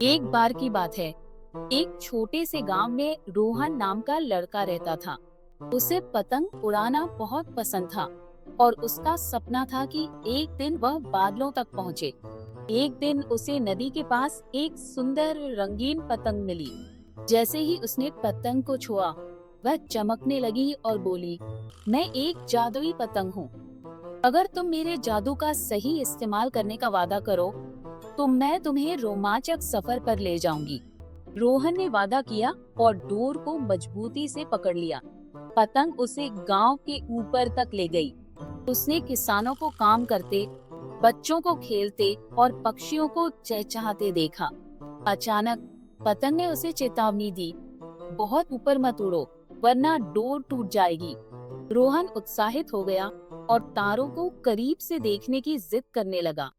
एक बार की बात है, एक छोटे से गांव में रोहन नाम का लड़का रहता था। उसे पतंग उड़ाना बहुत पसंद था और उसका सपना था कि एक दिन वह बादलों तक पहुंचे। एक दिन उसे नदी के पास एक सुंदर रंगीन पतंग मिली। जैसे ही उसने पतंग को छुआ, वह चमकने लगी और बोली, मैं एक जादुई पतंग हूँ। अगर तुम मेरे जादू का सही इस्तेमाल करने का वादा करो, तो मैं तुम्हें रोमांचक सफर पर ले जाऊंगी। रोहन ने वादा किया और डोर को मजबूती से पकड़ लिया। पतंग उसे गांव के ऊपर तक ले गई। उसने किसानों को काम करते, बच्चों को खेलते और पक्षियों को चहचहाते देखा। अचानक पतंग ने उसे चेतावनी दी, बहुत ऊपर मत उड़ो, वरना डोर टूट जाएगी। रोहन उत्साहित हो गया और तारों को करीब से देखने की जिद करने लगा।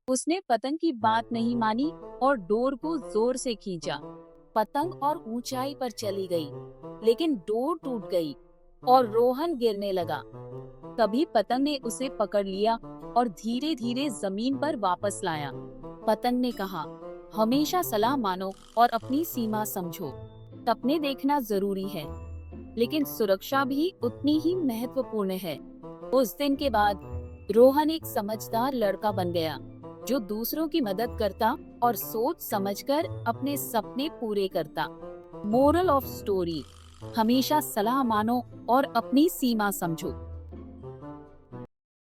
उसने पतंग की बात नहीं मानी और डोर को जोर से खींचा। पतंग और ऊंचाई पर चली गई, लेकिन डोर टूट गई और रोहन गिरने लगा। तभी पतंग ने उसे पकड़ लिया और धीरे धीरे जमीन पर वापस लाया। पतंग ने कहा, हमेशा सलाह मानो और अपनी सीमा समझो। सपने देखना जरूरी है, लेकिन सुरक्षा भी उतनी ही महत्वपूर्ण है। उस दिन के बाद रोहन एक समझदार लड़का बन गया, जो दूसरों की मदद करता और सोच समझकर अपने सपने पूरे करता। मोरल ऑफ स्टोरी: हमेशा सलाह मानो और अपनी सीमा समझो।